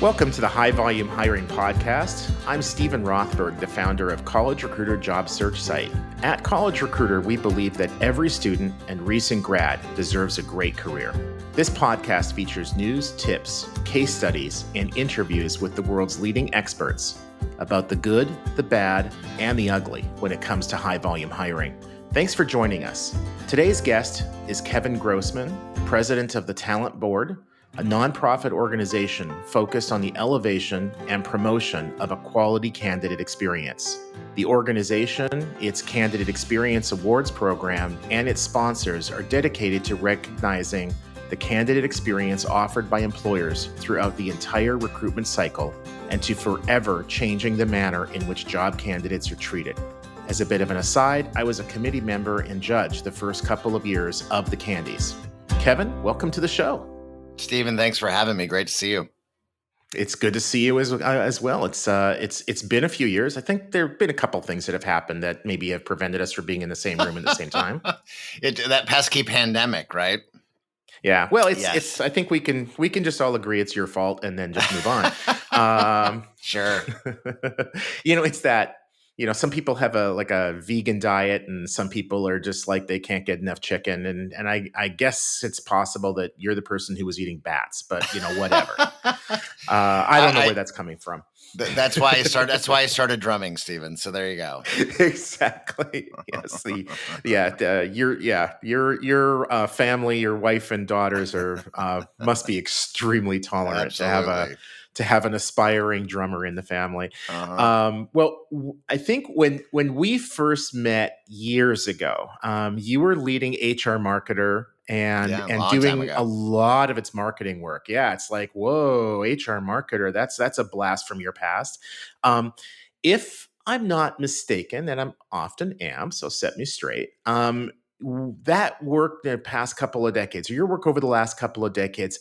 Welcome to the High Volume Hiring Podcast. I'm Stephen Rothberg, the founder of College Recruiter job search site. At College Recruiter, we believe that every student and recent grad deserves a great career. This podcast features news, tips, case studies, and interviews with the world's leading experts about the good, the bad, and the ugly when it comes to high volume hiring. Thanks for joining us. Today's guest is Kevin Grossman, president of the Talent Board, a nonprofit organization focused on the elevation and promotion of a quality candidate experience. The organization, its Candidate Experience Awards program, and its sponsors are dedicated to recognizing the candidate experience offered by employers throughout the entire recruitment cycle and to forever changing the manner in which job candidates are treated. As a bit of an aside, I was a committee member and judge the first couple of years of the Candies. Kevin, welcome to the show. Stephen, thanks for having me. Great to see you. It's good to see you as well. It's been a few years. I think there have been a couple things that have happened that maybe have prevented us from being in the same room at the same time. That pesky pandemic, right? Yeah. Well, Yes. it's. I think we can just all agree it's your fault and then just move on. Sure. It's that. Some people have a vegan diet, and some people are just like they can't get enough chicken. And I guess it's possible that you're the person who was eating bats, but whatever. I don't know where that's coming from. That's why I started. That's why I started drumming, Stephen. So there you go. Exactly. Yes. Your family, your wife and daughters must be extremely tolerant to have an aspiring drummer in the family. I think when we first met years ago, you were leading HR marketer and doing a lot of its marketing work. Yeah, it's like, whoa, HR marketer, that's a blast from your past. If I'm not mistaken, and I often am, so set me straight, that work the past couple of decades, or your work over the last couple of decades,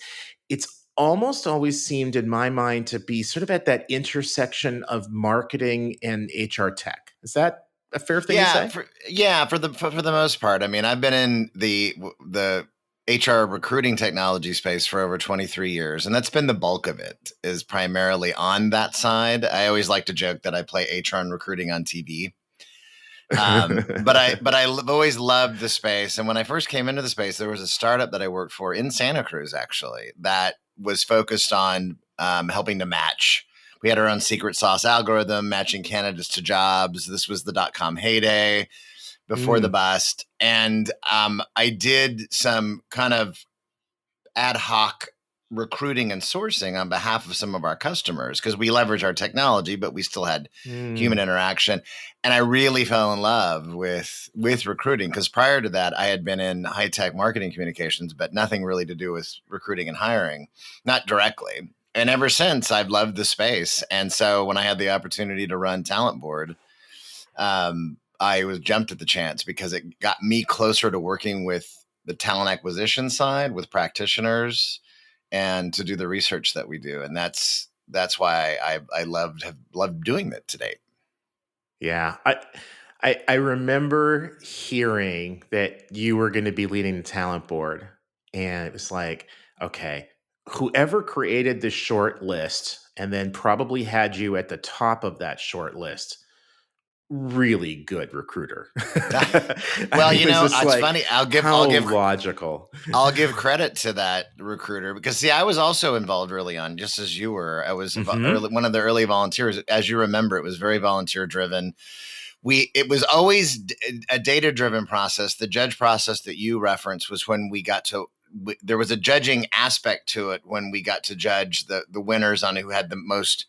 it's almost always seemed in my mind to be sort of at that intersection of marketing and HR tech. Is that a fair thing to say? For the most part. I mean, I've been in the HR recruiting technology space for over 23 years, and that's been the bulk of it, is primarily on that side. I always like to joke that I play HR and recruiting on TV. But I've always loved the space. And when I first came into the space, there was a startup that I worked for in Santa Cruz, actually, that was focused on helping to match. We had our own secret sauce algorithm, matching candidates to jobs. This was the .com heyday before the bust. And I did some kind of ad hoc recruiting and sourcing on behalf of some of our customers because we leverage our technology, but we still had human interaction. And I really fell in love with recruiting because prior to that, I had been in high-tech marketing communications, but nothing really to do with recruiting and hiring, not directly. And ever since, I've loved the space. And so when I had the opportunity to run Talent Board, I jumped at the chance because it got me closer to working with the talent acquisition side with practitioners and to do the research that we do. And that's why I have loved doing that to date. Yeah. I remember hearing that you were going to be leading the Talent Board, and it was like, okay, whoever created this short list and then probably had you at the top of that short list, really good recruiter. Well, it's funny. I'll give logical. I'll give credit to that recruiter because I was also involved early on, just as you were. I was one of the early volunteers. As you remember, it was very volunteer driven. It was always a data driven process. The judge process that you referenced was when we got to. There was a judging aspect to it when we got to judge the winners on who had the most.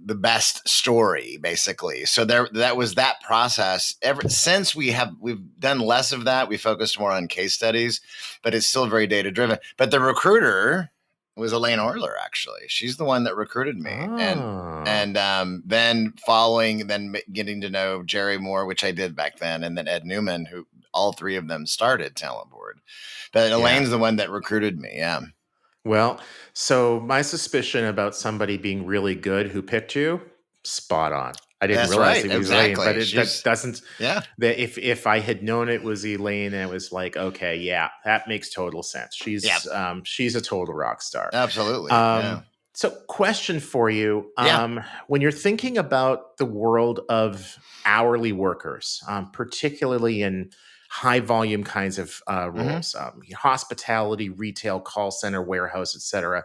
The best story, basically. So that was that process. Ever since we've done less of that, we focused more on case studies, but it's still very data driven. But the recruiter was Elaine Orler, actually. She's the one that recruited me. And then getting to know Jerry Moore, which I did back then, and then Ed Newman, who all three of them started Talent Board. But Elaine's the one that recruited me. Yeah. Well, so my suspicion about somebody being really good who picked you, spot on. I didn't That's realize right. it was Elaine, but Exactly. that doesn't. Yeah. That if I had known it was Elaine, it was like, okay, yeah, that makes total sense. Yeah. She's a total rock star. Absolutely. Yeah. Um, so, question for you: Yeah. when you're thinking about the world of hourly workers, particularly in high volume kinds of hmm roles, hospitality, retail, call center, warehouse, etc.,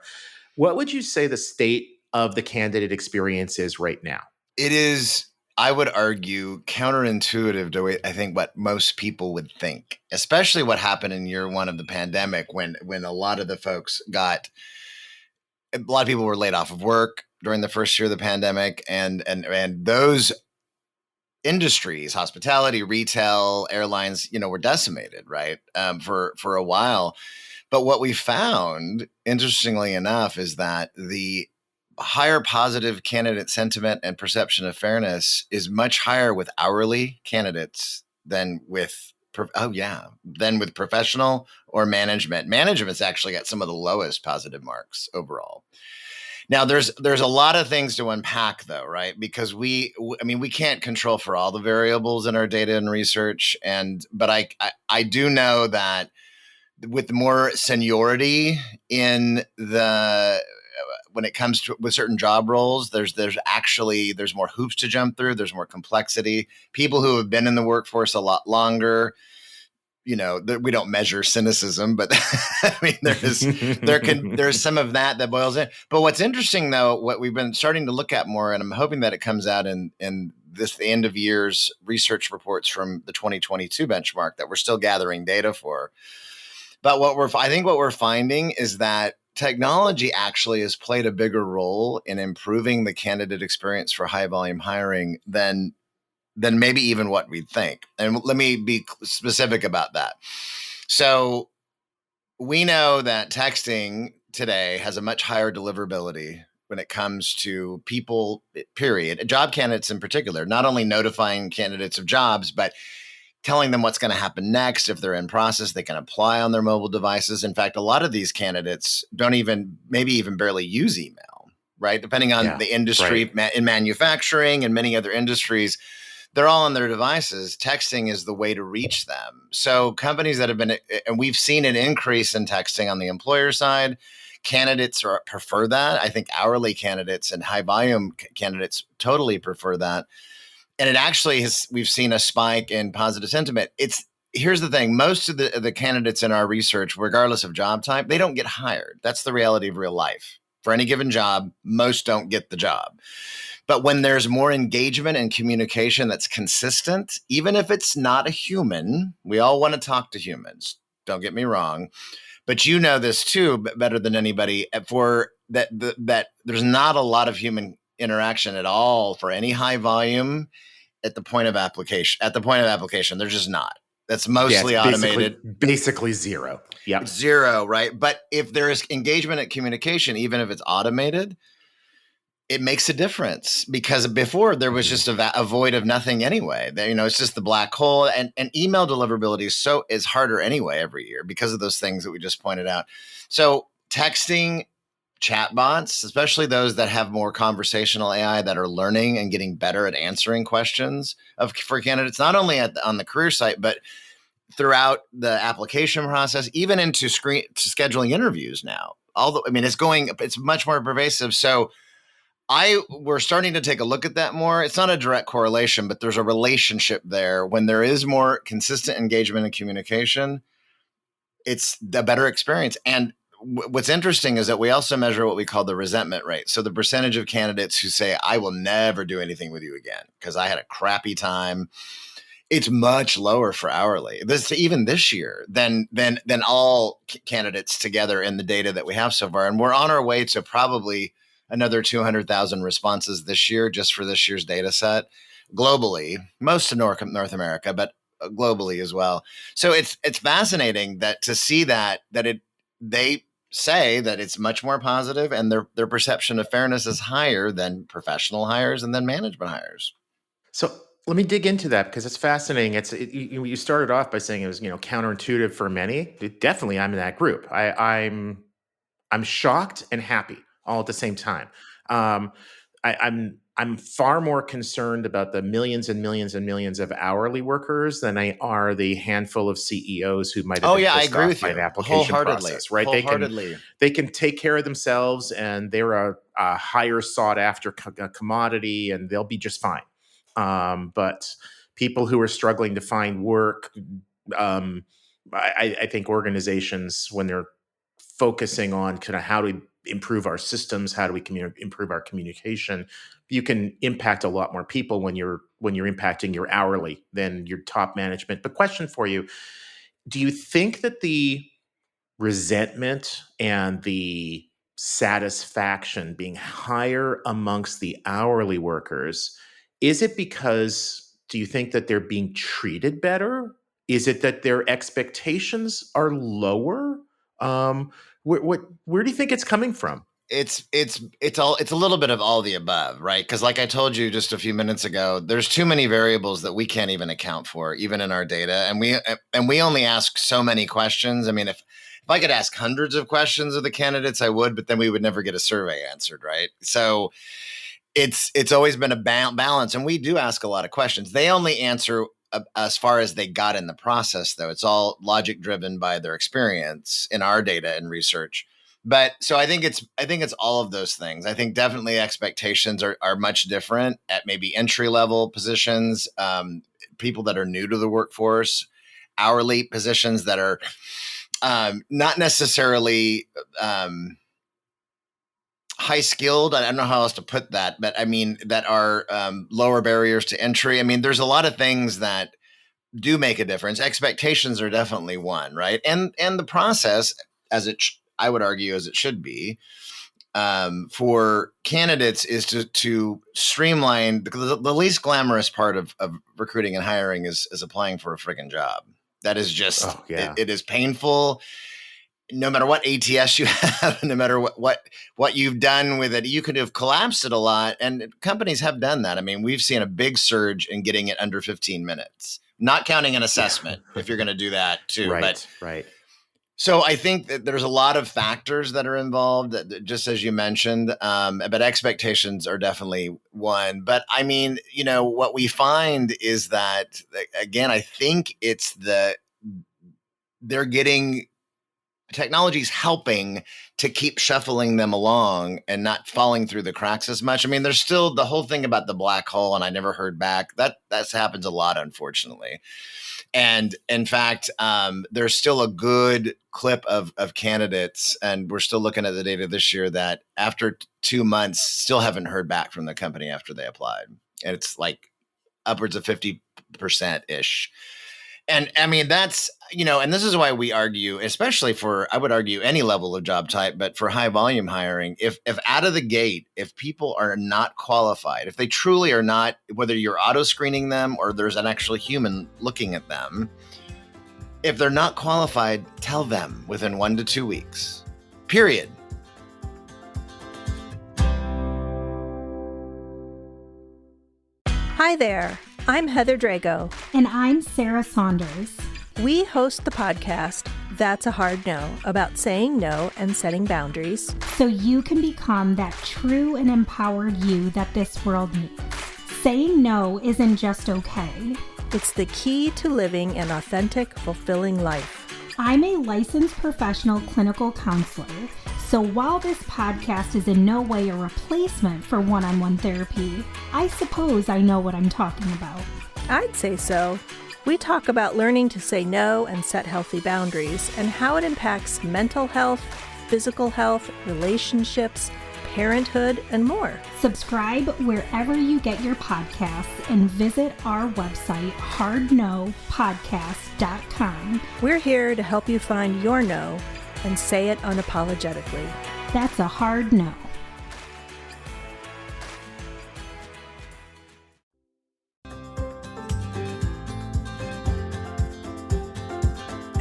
what would you say the state of the candidate experience is right now? It is, I would argue, counterintuitive to I think what most people would think, especially what happened in year one of the pandemic when a lot of the folks a lot of people were laid off of work during the first year of the pandemic, and those industries, hospitality, retail, airlines, were decimated, right, for a while. But what we found, interestingly enough, is that the higher positive candidate sentiment and perception of fairness is much higher with hourly candidates than with than with professional or management. Management's actually got some of the lowest positive marks overall. Now, there's a lot of things to unpack, though, right? Because I mean, we can't control for all the variables in our data and research, but I do know that with more seniority in the when it comes to with certain job roles, there's more hoops to jump through. There's more complexity. People who have been in the workforce a lot longer, we don't measure cynicism, but I mean, there's some of that boils in. But what's interesting, though, what we've been starting to look at more, and I'm hoping that it comes out in this the end of year's research reports from the 2022 benchmark that we're still gathering data for. But I think what we're finding is that technology actually has played a bigger role in improving the candidate experience for high volume hiring than maybe even what we'd think. And let me be specific about that. So we know that texting today has a much higher deliverability when it comes to people, period, job candidates in particular, not only notifying candidates of jobs, but telling them what's going to happen next. If they're in process, they can apply on their mobile devices. In fact, a lot of these candidates maybe even barely use email, right? Depending on Yeah, the industry, right. in manufacturing and many other industries, they're all on their devices. Texting is the way to reach them. So companies that have been, and we've seen an increase in texting on the employer side. Candidates prefer that. I think hourly candidates and high volume candidates totally prefer that. And it actually we've seen a spike in positive sentiment. Here's the thing. Most of the candidates in our research, regardless of job type, they don't get hired. That's the reality of real life. For any given job, most don't get the job. But when there's more engagement and communication that's consistent, even if it's not a human, we all want to talk to humans. Don't get me wrong. But you know this too, better than anybody, for that there's not a lot of human interaction at all for any high volume at the point of application. There's just not. That's Yeah, it's mostly automated. basically zero. It's Yep. zero, right? But if there is engagement and communication, even if it's automated, it makes a difference, because before there was Mhm. just a void of nothing anyway. It's just the black hole, and email deliverability is harder anyway every year because of those things that we just pointed out. So texting, chatbots, especially those that have more conversational AI that are learning and getting better at answering questions for candidates, not only on the career site, but throughout the application process, even into to scheduling interviews now. Although, I mean, it's much more pervasive. So we're starting to take a look at that more. It's not a direct correlation, but there's a relationship there. When there is more consistent engagement and communication, it's a better experience. And what's interesting is that we also measure what we call the resentment rate. So the percentage of candidates who say, I will never do anything with you again because I had a crappy time. It's much lower for hourly. Even this year than all candidates together in the data that we have so far. And we're on our way to probably another 200,000 responses this year, just for this year's data set globally, most of North America, but globally as well. So it's fascinating to see that they say that it's much more positive, and their perception of fairness is higher than professional hires and then management hires. So let me dig into that because it's fascinating. You started off by saying it was counterintuitive for many. Definitely, I'm in that group. I'm shocked and happy all at the same time. Um, I'm I'm far more concerned about the millions and millions and millions of hourly workers than I are the handful of CEOs who might have Oh been yeah, I pissed agree off with by an you application wholeheartedly. process, right? Wholeheartedly. They can take care of themselves, and they're a higher sought after commodity, and they'll be just fine. But people who are struggling to find work, um, I think organizations, when they're focusing on kind of how do we improve our systems, how do we improve our communication, you can impact a lot more people when you're impacting your hourly than your top management. But question for you: do you think that the resentment and the satisfaction being higher amongst the hourly workers, is it because, do you think that they're being treated better? Is it that their expectations are lower? Where do you think it's coming from? It's a little bit of all the above, right? Because like I told you just a few minutes ago, there's too many variables that we can't even account for, even in our data, and we only ask so many questions. I mean, if I could ask hundreds of questions of the candidates, I would, but then we would never get a survey answered, right? So it's always been a balance, and we do ask a lot of questions. They only answer as far as they got in the process, though. It's all logic driven by their experience in our data and research. But so I think it's all of those things. I think definitely expectations are much different at maybe entry level positions, people that are new to the workforce, hourly positions that are not necessarily high skilled. I don't know how else to put that, but I mean that are lower barriers to entry. I mean, there's a lot of things that do make a difference. Expectations are definitely one, right? And the process, as I would argue, as it should be, for candidates, is to streamline, because the least glamorous part of recruiting and hiring is applying for a freaking job. That is just Oh yeah. it is painful. No matter what ATS you have, no matter what you've done with it, you could have collapsed it a lot, and companies have done that. I mean, we've seen a big surge in getting it under 15 minutes, not counting an assessment if you're going to do that too. Right, But right. so I think that there's a lot of factors that are involved, just as you mentioned, but expectations are definitely one. But I mean, what we find is that, again, I think they're getting technology's helping to keep shuffling them along and not falling through the cracks as much. I mean, there's still the whole thing about the black hole, and I never heard back. That happens a lot, unfortunately. And in fact, there's still a good clip of candidates, and we're still looking at the data this year, that after 2 months still haven't heard back from the company after they applied. And it's like upwards of 50% ish. And I mean, that's, and this is why we argue, especially for, I would argue, any level of job type, but for high volume hiring, if out of the gate, if people are not qualified, if they truly are not, whether you're auto screening them or there's an actual human looking at them, if they're not qualified, tell them within 1 to 2 weeks, period. Hi there. I'm Heather Drago. And I'm Sarah Saunders. We host the podcast, That's a Hard No, about saying no and setting boundaries, so you can become that true and empowered you that this world needs. Saying no isn't just okay. It's the key to living an authentic, fulfilling life. I'm a licensed professional clinical counselor, so while this podcast is in no way a replacement for one-on-one therapy, I suppose I know what I'm talking about. I'd say so. We talk about learning to say no and set healthy boundaries, and how it impacts mental health, physical health, relationships, parenthood, and more. Subscribe wherever you get your podcasts and visit our website, hardnopodcast.com. We're here to help you find your no and say it unapologetically. That's a hard no.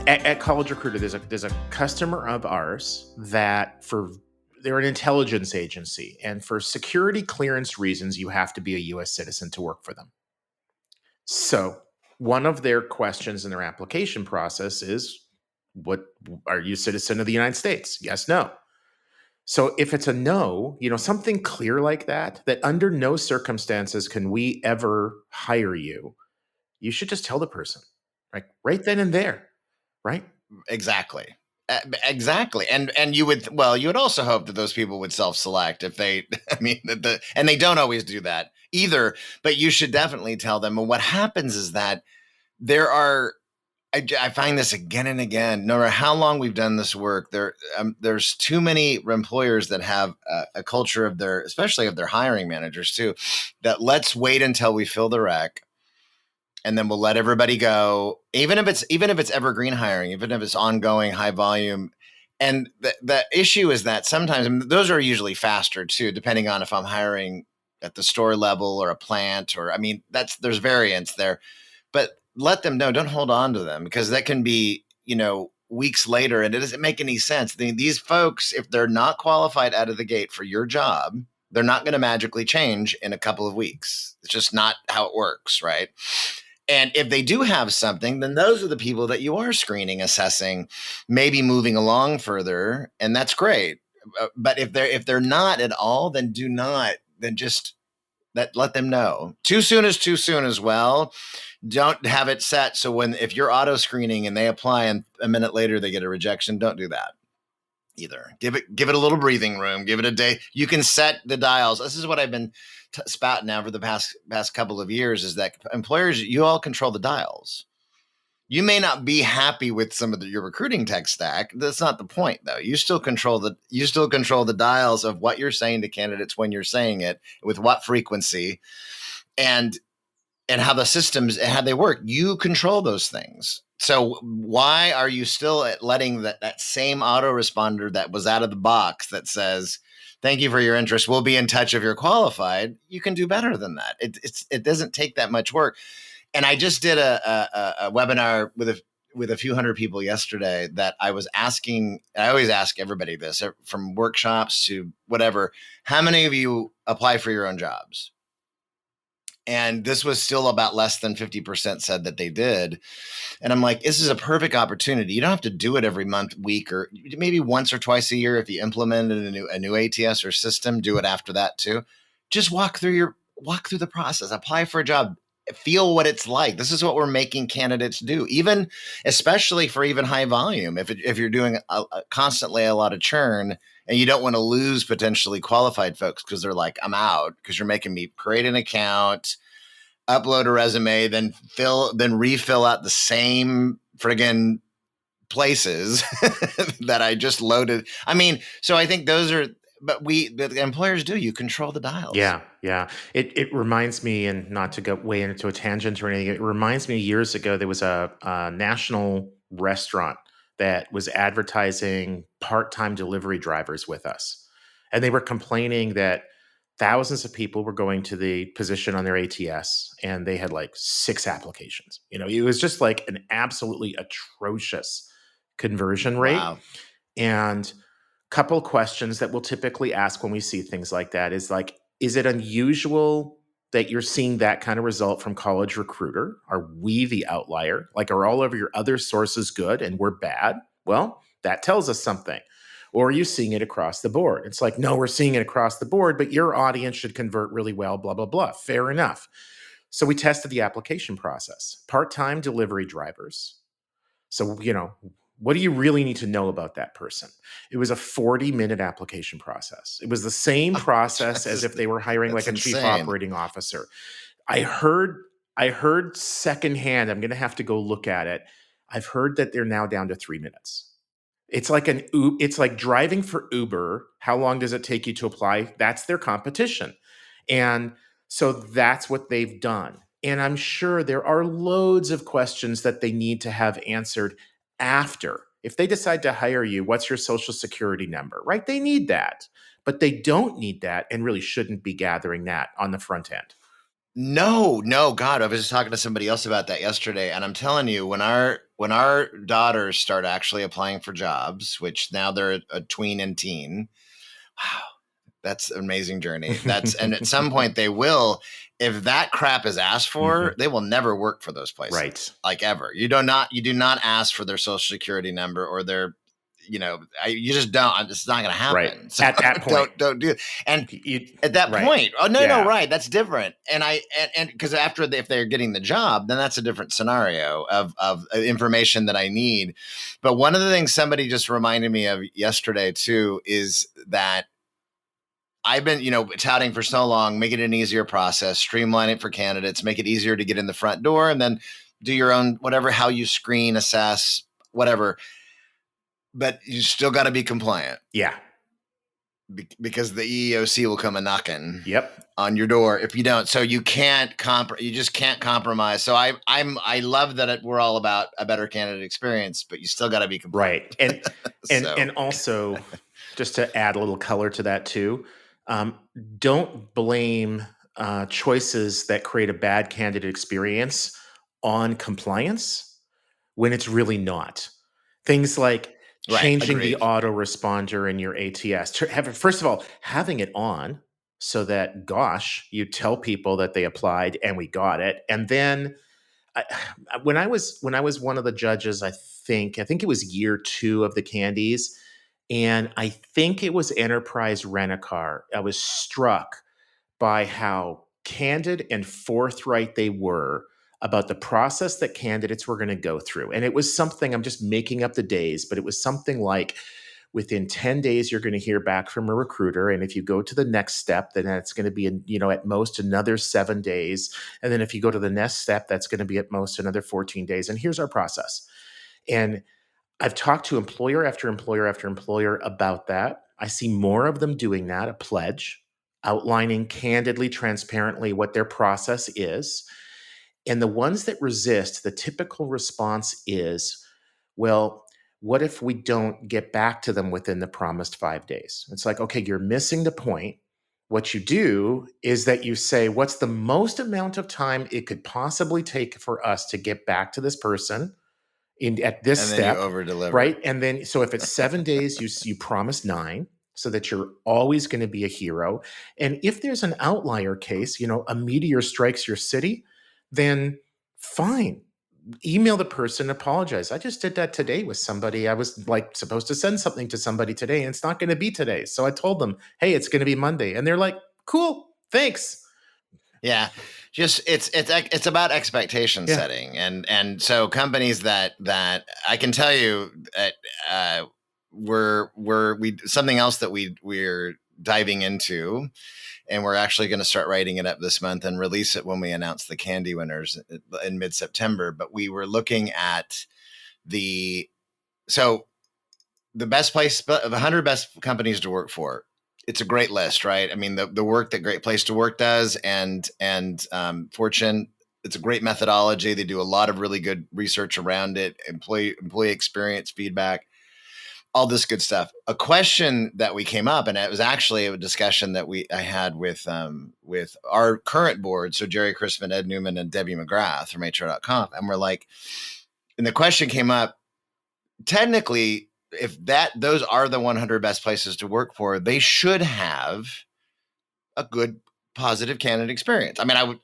At College Recruiter, there's a customer of ours that they're an intelligence agency, and for security clearance reasons, you have to be a U.S. citizen to work for them. So one of their questions in their application process is, "What are you, a citizen of the United States? Yes, no." So if it's a no, something clear like that under no circumstances can we ever hire you, you should just tell the person, right then and there, right? Exactly. Exactly. And you would also hope that those people would self-select if they, I mean, and they don't always do that either, but you should definitely tell them. And what happens is that I find this again and again, no matter how long we've done this work, there's too many employers that have a culture of especially of their hiring managers too, that let's wait until we fill the rec, and then we'll let everybody go, even if it's evergreen hiring, even if it's ongoing high volume. And the issue is that sometimes, and those are usually faster too, depending on if I'm hiring at the store level or a plant, or there's variance there. But let them know, don't hold on to them, because that can be, weeks later, and it doesn't make any sense. These folks, if they're not qualified out of the gate for your job, they're not going to magically change in a couple of weeks. It's just not how it works, right? And if they do have something, then those are the people that you are screening, assessing, maybe moving along further, and that's great. But if they're not at all, then just let them know. Too soon is too soon as well. Don't have it set so if you're auto screening and they apply and a minute later they get a rejection, don't do that either. Give it a little breathing room. Give it a day. You can set the dials. This is what I've been spouting now for the past couple of years, is that employers, you all control the dials. You may not be happy with some of your recruiting tech stack. That's not the point, though. You still control the dials of what you're saying to candidates, when you're saying it, with what frequency, and how the systems and how they work. You control those things. So why are you still letting that same autoresponder that was out of the box that says, "Thank you for your interest, we'll be in touch if you're qualified"? You can do better than that. It doesn't take that much work. And I just did a webinar with a few hundred people yesterday that I was asking. I always ask everybody this, from workshops to whatever: how many of you apply for your own jobs? And this was still about less than 50% said that they did. And I'm like, this is a perfect opportunity. You don't have to do it every month, week, or maybe once or twice a year. If you implemented a new ATS or system, do it after that too. Just walk through the process, apply for a job, feel what it's like. This is what we're making candidates do, even especially for even high volume. If you're doing constantly a lot of churn, and you don't want to lose potentially qualified folks because they're like, I'm out, because you're making me create an account, upload a resume, then refill out the same friggin' places that I just loaded. So I think those are, but the employers do, you control the dials. Yeah. It reminds me, and not to go way into a tangent or anything, it reminds me years ago, there was a national restaurant that was advertising part-time delivery drivers with us. And they were complaining that thousands of people were going to the position on their ATS, and they had like 6 applications. It was just like an absolutely atrocious conversion rate. Wow. And couple questions that we'll typically ask when we see things like that is like, is it unusual that you're seeing that kind of result from College Recruiter? Are we the outlier? Like, are all of your other sources good and we're bad? Well, that tells us something. Or are you seeing it across the board? It's like, no, we're seeing it across the board, but your audience should convert really well, blah, blah, blah. Fair enough. So we tested the application process. Part-time delivery drivers. So, what do you really need to know about that person? It was a 40-minute application process. It was the same process as if they were hiring like a chief operating officer. I heard secondhand, I'm going to have to go look at it. I've heard that they're now down to 3 minutes. It's like driving for Uber. How long does it take you to apply? That's their competition. And so that's what they've done. And I'm sure there are loads of questions that they need to have answered after. If they decide to hire you, what's your social security number, right? They need that, but they don't need that and really shouldn't be gathering that on the front end. No, God, I was just talking to somebody else about that yesterday. And I'm telling you, when our daughters start actually applying for jobs, which now they're a tween and teen, wow, that's an amazing journey. And at some point they will, if that crap is asked for, they will never work for those places. Right. Like ever. You do not ask for their social security number or you just don't. It's not going to happen. Right. So At that point. don't do it. And You, at that right. point, no, Yeah. right, that's different. And because if they're getting the job, then that's a different scenario of information that I need. But one of the things somebody just reminded me of yesterday too is that I've been, touting for so long, make it an easier process, streamline it for candidates, make it easier to get in the front door, and then do your own whatever, how you screen, assess, whatever. But you still got to be compliant. Yeah. Because the EEOC will come a knocking. Yep. On your door if you don't. So you can't you just can't compromise. So I love that we're all about a better candidate experience, but you still got to be compliant. Right. And also, just to add a little color to that too, don't blame choices that create a bad candidate experience on compliance when it's really not. Things like changing the autoresponder in your ATS. First of all, having it on so that, gosh, you tell people that they applied and we got it. And then when I was one of the judges, I think it was year 2 of the candies, and I think it was Enterprise Rent-A-Car. I was struck by how candid and forthright they were about the process that candidates were going to go through. And it was something, I'm just making up the days, but it was something like within 10 days, you're going to hear back from a recruiter. And if you go to the next step, then that's going to be, at most another 7 days. And then if you go to the next step, that's going to be at most another 14 days. And here's our process. And I've talked to employer after employer after employer about that. I see more of them doing that, a pledge, outlining candidly, transparently what their process is. And the ones that resist, the typical response is, well, what if we don't get back to them within the promised 5 days? It's like, okay, you're missing the point. What you do is that you say, what's the most amount of time it could possibly take for us to get back to this person at this and step? then you over-deliver. Right? And then, so if it's 7 days, you promise 9, so that you're always going to be a hero. And if there's an outlier case, a meteor strikes your city, then fine. Email the person, apologize. I just did that today with somebody. I was supposed to send something to somebody today, and it's not going to be today. So I told them, hey, it's going to be Monday. And they're like, cool, thanks. Yeah. Just it's about expectation setting. And so companies that I can tell you that we something else that we're diving into, and we're actually going to start writing it up this month and release it when we announce the candy winners in mid-September. But we were looking at the best place, the 100 best companies to work for. It's a great list, right? I mean, the work that Great Place to Work does and Fortune, it's a great methodology. They do a lot of really good research around it, employee experience feedback, all this good stuff. A question that we came up, and it was actually a discussion that I had with our current board, so Jerry Crispin, Ed Newman, and Debbie McGrath from HR.com, and we're like, and the question came up, technically, if those are the 100 best places to work for, they should have a good, positive candidate experience. I mean,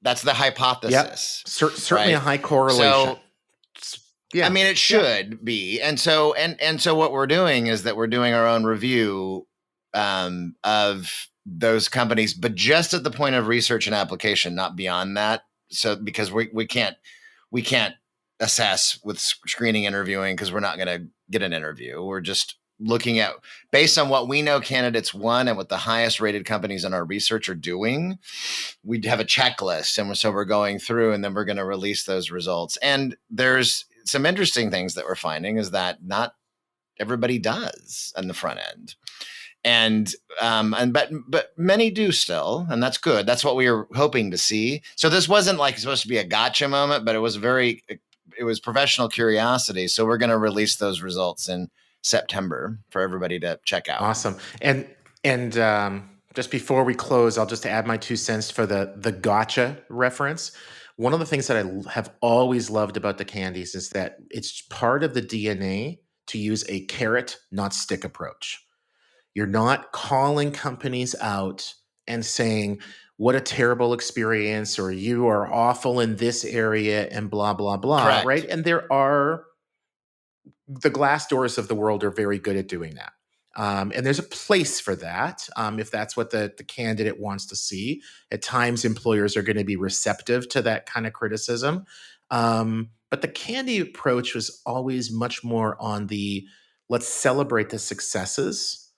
that's the hypothesis. Yep. Certainly a high correlation. So, yeah. I mean, it should be. And so what we're doing is that we're doing our own review of those companies, but just at the point of research and application, not beyond that. So because we can't assess with screening interviewing, because we're not going to get an interview. We're just looking at, based on what we know candidates want and what the highest rated companies in our research are doing, we have a checklist. And so we're going through, and then we're going to release those results. And there's some interesting things that we're finding is that not everybody does on the front end. But many do still, and that's good. That's what we were hoping to see. So this wasn't like supposed to be a gotcha moment, but it was professional curiosity. So we're going to release those results in September for everybody to check out. Awesome. And just before we close, I'll just add my 2 cents for the gotcha reference. One of the things that I have always loved about the candies is that it's part of the DNA to use a carrot, not stick approach. You're not calling companies out and saying, what a terrible experience, or you are awful in this area and blah, blah, blah. Correct. Right? And there are the Glassdoors of the world are very good at doing that. And there's a place for that if that's what the candidate wants to see. At times, employers are going to be receptive to that kind of criticism. But the Candy approach was always much more on the let's celebrate the successes,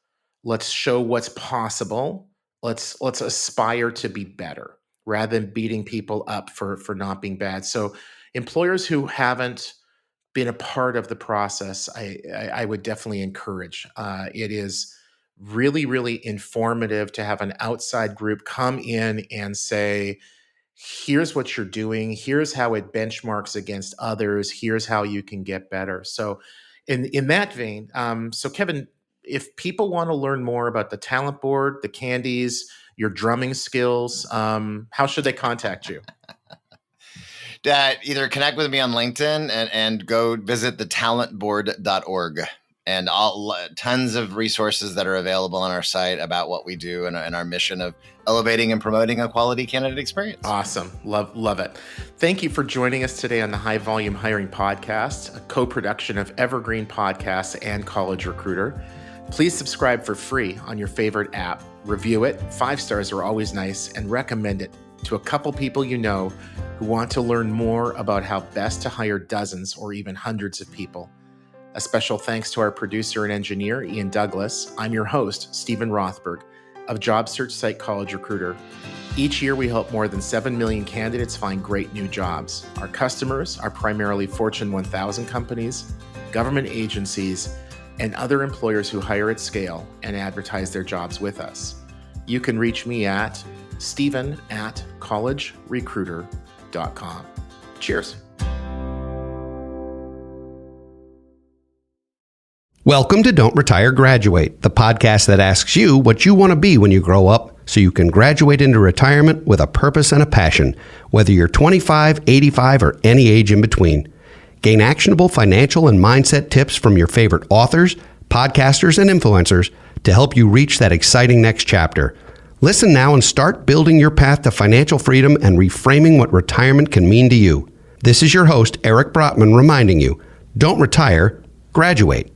let's show what's possible, let's aspire to be better rather than beating people up for not being bad. So employers who haven't been a part of the process, I would definitely encourage. It is really, really informative to have an outside group come in and say, here's what you're doing, here's how it benchmarks against others, here's how you can get better. So in that vein, so Kevin, if people want to learn more about the talent board, the Candies, your drumming skills, how should they contact you? Either connect with me on LinkedIn and go visit thetalentboard.org. And tons of resources that are available on our site about what we do and our mission of elevating and promoting a quality candidate experience. Awesome. Love it. Thank you for joining us today on the High Volume Hiring Podcast, a co-production of Evergreen Podcasts and College Recruiter. Please subscribe for free on your favorite app. Review it. 5 stars are always nice, and recommend it to a couple people you know who want to learn more about how best to hire dozens or even hundreds of people. A special thanks to our producer and engineer, Ian Douglas. I'm your host, Stephen Rothberg, of job search site College Recruiter. Each year, we help more than 7 million candidates find great new jobs. Our customers are primarily Fortune 1000 companies, government agencies, and other employers who hire at scale and advertise their jobs with us. You can reach me at stephen@collegerecruiter.com. Cheers. Welcome to Don't Retire, Graduate, the podcast that asks you what you want to be when you grow up so you can graduate into retirement with a purpose and a passion, whether you're 25, 85, or any age in between. Gain actionable financial and mindset tips from your favorite authors, podcasters, and influencers to help you reach that exciting next chapter. Listen now and start building your path to financial freedom and reframing what retirement can mean to you. This is your host, Eric Brotman, reminding you, don't retire, graduate.